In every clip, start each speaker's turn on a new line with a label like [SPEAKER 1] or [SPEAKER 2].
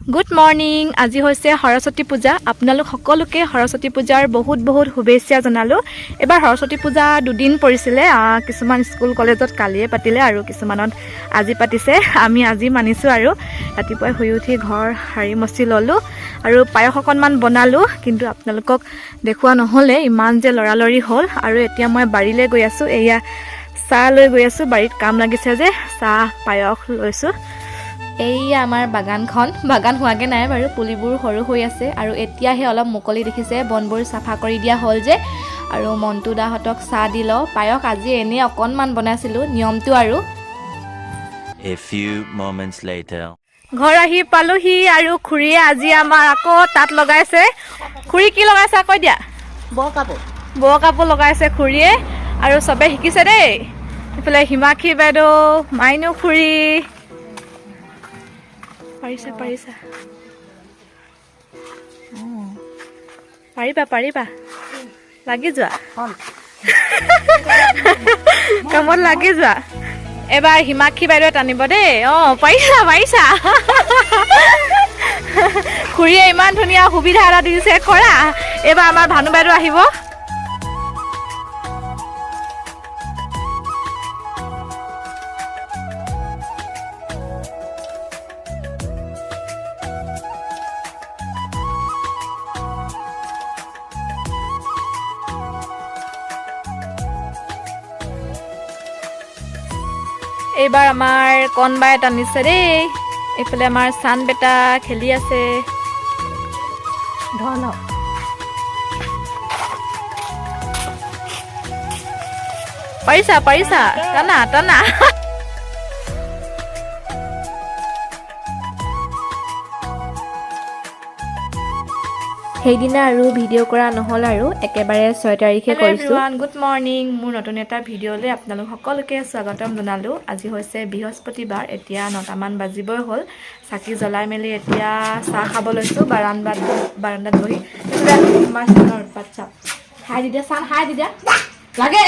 [SPEAKER 1] Good morning. আজি হৈছে সৰস্বতী পূজা। আপোনালোক সকলোকে সৰস্বতী পূজাৰ বহুত বহুত শুভেচ্ছা জনালোঁ। এবাৰ সৰস্বতী পূজা দুদিন পৰিছিলে, কিছুমান স্কুল কলেজত কালিয়ে পাতিলে আৰু কিছুমানত আজি পাতিছে। আমি আজি মানিছোঁ আৰু ৰাতিপুৱাই শুই উঠি ঘৰ সাৰি মচি ল'লোঁ আৰু পায়স অকণমান বনালোঁ, কিন্তু আপোনালোকক দেখুওৱা নহ'লে, ইমান যে লৰালৰি হ'ল। আৰু এতিয়া মই বাৰীলৈ গৈ আছোঁ, এয়া চাহ লৈ গৈ আছোঁ। বাৰীত কাম লাগিছে যে চাহ পায়স লৈছোঁ। এইয়া আমাৰ বাগান হোৱাকৈ নাই বাৰু, পুলিবোৰ সৰু হৈ আছে আৰু এতিয়াহে অলপ মুকলি দেখিছে, বনবোৰ চাফা কৰি দিয়া হ'ল যে। আৰু মণ্টু দাহঁতক চাহ দি লওঁ। পায়স আজি এনেই অকণমান বনাইছিলোঁ, নিয়মটো আৰু।
[SPEAKER 2] A few moments later.
[SPEAKER 1] ঘৰ আহি পালোহি আৰু খুৰীয়ে আজি আমাৰ আকৌ তাঁত লগাইছে। খুৰী কি লগাইছে আকৌ দিয়া? বৰ কাপোৰ লগাইছে খুৰীয়ে আৰু চবে শিকিছে দেই। এইফালে হিমাক্ষী বাইদেউ, মাইনু খুৰী। পাৰিছা পাৰিবা লাগি যোৱা কামত লাগি যোৱা। এবাৰ হিমাক্ষী বাইদেৱে টানিব দেই। পাৰিছা খুৰীয়ে ইমান ধুনীয়া সুবিধা এটা দিছে কৰা। এইবাৰ আমাৰ ভানু বাইদেউ আহিব। এইবাৰ আমাৰ কণবাই টানিছে দেই। এইফালে আমাৰ চান বেটা খেলি আছে। পাৰিছা টানা সেইদিনা আৰু ভিডিঅ' কৰা নহ'ল আৰু একেবাৰে 6 তাৰিখে কৰিছোঁ। Good morning. মোৰ নতুন এটা ভিডিঅ'লৈ আপোনালোক সকলোকে স্বাগতম জনালোঁ। আজি হৈছে বৃহস্পতিবাৰ। এতিয়া 9টামান বাজিবই হ'ল। চাকি জ্বলাই মেলি এতিয়া চাহ খাব লৈছোঁ বাৰান্দাত বহি। আমাৰ চানৰ উৎপাত চাপ। হাই দি দিয়া লাগে।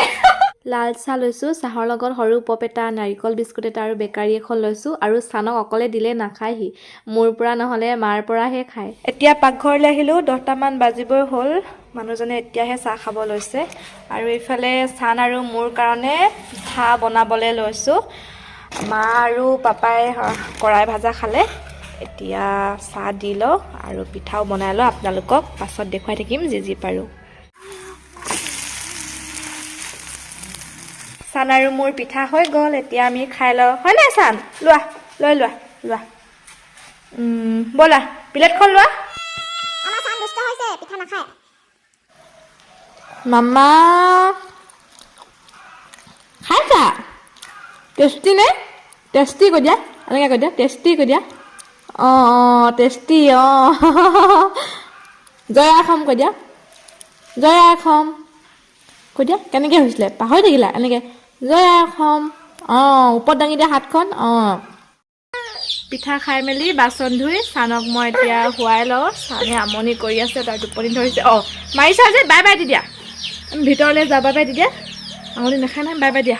[SPEAKER 1] লাল চাহ লৈছোঁ, চাহৰ লগত সৰু পপ এটা, নাৰিকল বিস্কুট এটা আৰু বেকাৰী এখন লৈছোঁ। আৰু চানক অকলে দিলে নাখায়হি, মোৰ পৰা নহ'লে মাৰ পৰাহে খায়। এতিয়া পাকঘৰলৈ আহিলোঁ, 10টামান বাজিবই হ'ল। মানুহজনে এতিয়াহে চাহ খাব লৈছে। আৰু এইফালে চান আৰু মোৰ কাৰণে পিঠা বনাবলৈ লৈছোঁ। মা আৰু পাপাই কৰাই ভাজা খালে। এতিয়া চাহ দি লওঁ আৰু পিঠাও বনাই লওঁ। আপোনালোকক পাছত দেখুৱাই থাকিম যি পাৰোঁ। চান আৰু মোৰ পিঠা হৈ গ'ল। এতিয়া আমি খাই লওঁ, হয় নাই চান? লোৱা ব'লা প্লেটখন লোৱা। মামা খাইছা? টেষ্টি নে? টেষ্টি কৈ দিয়া, এনেকৈ কৈ দিয়া, টেষ্টি কৈ দিয়া। টেষ্টি। জয় আই অসম কৈ দিয়া, জয় আই অসম কৈ দিয়া। কেনেকৈ হৈছিলে পাহৰি থাকিলা? এনেকৈ জয় আই অসম। ওপৰত দাঙি দিয়া হাতখন। পিঠা খাই মেলি বাচন ধুই চানক মই এতিয়া শুৱাই লওঁ। চানে আমনি কৰি আছে, তাৰ টোপনি ধৰিছে। মাৰিছা যে বাই বাই দি দিয়া। ভিতৰলৈ যা, বাই বাই দি দিয়া। আঙুলি নাখায় নহয়, বাই বাই দিয়া।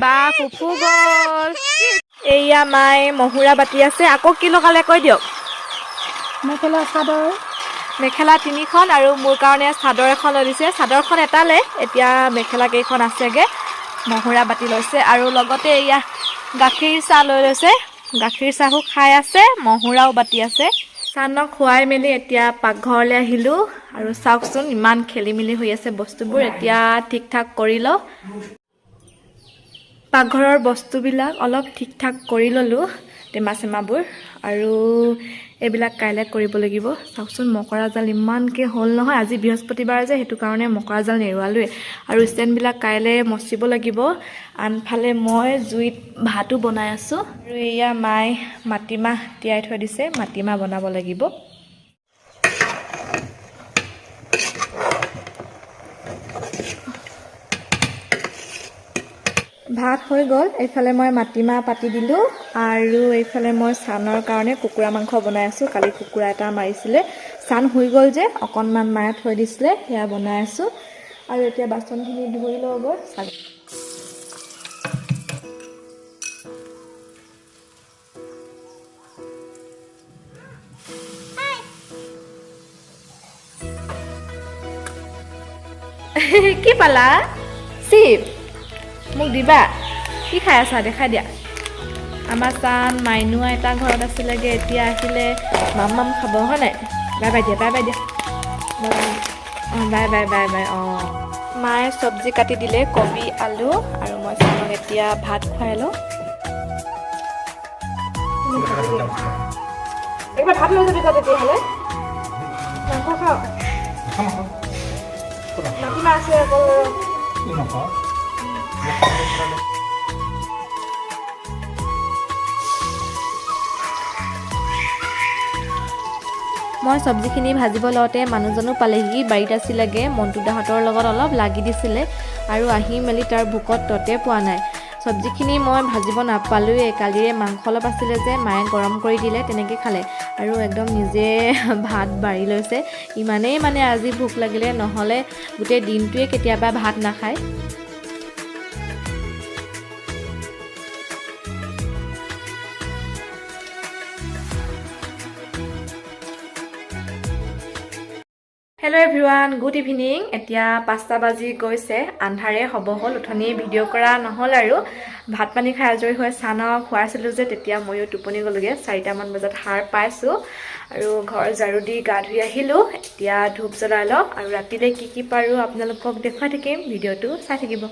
[SPEAKER 1] বা ফুফু গ'ল। এইয়া মায়ে মহুৰা বাতি আছে। আকৌ কি লগালে কৈ দিয়ক। মেখেলা 3খন আৰু মোৰ কাৰণে চাদৰ এখন লৈ দিছে। চাদৰখন এটালে, এতিয়া মেখেলা কেইখন আছেগৈ। মহুৰা বাতি লৈছে আৰু লগতে এয়া গাখীৰ চাহ লৈ লৈছে। গাখীৰ চাহো খাই আছে, মহুৰাও বাতি আছে। চানক খুৱাই মেলি এতিয়া পাকঘৰলৈ আহিলোঁ আৰু চাওকচোন ইমান খেলি মেলি হৈ আছে বস্তুবোৰ। এতিয়া ঠিক ঠাক কৰি লওঁ। পাকঘৰৰ বস্তুবিলাক অলপ ঠিক ঠাক কৰি ল'লোঁ, টেমা চেমাবোৰ। আৰু এইবিলাক কাইলৈ কৰিব লাগিব। চাওকচোন মকৰা জাল ইমানকৈ হ'ল নহয়। আজি বৃহস্পতিবাৰ যে, সেইটো কাৰণে মকৰা জাল নেৰুৱালোৱে। আৰু ষ্টেণ্ডবিলাক কাইলৈ মচিব লাগিব। আনফালে মই জুইত ভাতো বনাই আছোঁ। আৰু এয়া মায়ে মাটিমাহ তিয়াই থৈ দিছে, মাটিমাহ বনাব লাগিব। ভাত হৈ গ'ল। এইফালে মই মাটিমাহ পাতি দিলোঁ আৰু এইফালে মই চানৰ কাৰণে কুকুৰা মাংস বনাই আছোঁ। কালি কুকুৰা এটা মাৰিছিলে। চান শুই গ'ল যে, অকণমান মায়ে থৈ দিছিলে, সেয়া বনাই আছোঁ। আৰু এতিয়া বাচনখিনি ধুই লওঁগৈ। কি পালা চিপ মোক দিবা কি খাই আছা দেখাই দিয়া আমাৰ চান মাইনু আইতা ঘৰত আছিলেগে এতিয়া আহিলে মাম খাব হয় নাই বাই বাই দিয়া অঁ বাই বাই অঁ মায়ে চব্জি কাটি দিলে কবি আলু আৰু মই চানক এতিয়া ভাত খুৱাই লওঁ একবাৰ ভাত লৈ যাবি তই তেতিয়াহ'লে মাংস খাওঁ মাটিমাহ আছে আকৌ মই চব্জিখিনি ভাজিব লওঁতে মানুহজনো পালেহি বাৰীত আছিলেগে মন্টুদাহঁতৰ লগত অলপ লাগি দিছিলে আৰু আহি মেলি তাৰ ভোকত ততে পোৱা নাই চব্জিখিনি মই ভাজিব নাপালোঁৱে কালিৰে মাংস অলপ আছিলে যে মায়ে গৰম কৰি দিলে তেনেকৈ খালে আৰু একদম নিজে ভাত বাঢ়ি লৈছে ইমানেই মানে আজি ভোক লাগিলে নহ'লে গোটেই দিনটোৱে কেতিয়াবা ভাত নাখায় হেল্ল' এভৰিৱান গুড ইভিনিং এতিয়া 5টা বাজি গৈছে আন্ধাৰে হ'ব হ'ল উঠনি ভিডিঅ' কৰা নহ'ল আৰু ভাত পানী খাই আজৰি হৈ চানক খুৱাইছিলোঁ যে তেতিয়া ময়ো টোপনি গ'লোগৈ 4টামান বজাত সাৰ পাইছোঁ আৰু ঘৰ ঝাৰু দি গা ধুই আহিলোঁ এতিয়া ধূপ জ্বলাই লওঁ আৰু ৰাতিলৈ কি পাৰোঁ আপোনালোকক দেখুৱাই থাকিম ভিডিঅ'টো চাই থাকিব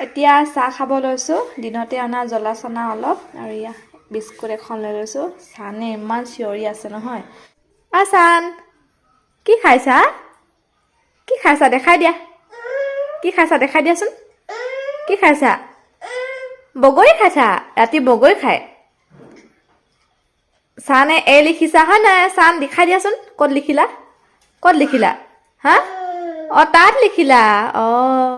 [SPEAKER 1] এতিয়া চাহ খাব লৈছোঁ দিনতে অনা জ্বলা চনা অলপ আৰু ইয়া বিস্কুট এখন লৈ লৈছোঁ চানে ইমান চিঞৰি আছে নহয় চান কি খাইছা দেখাই দিয়া কি খাইছা দেখাই দিয়াচোন কি খাইছা বগৰী খাইছা ৰাতি বগৰী খায় চানে লিখিছা হয় নাই চান দেখাই দিয়াচোন ক'ত লিখিলা হা অঁ তাত লিখিলা অঁ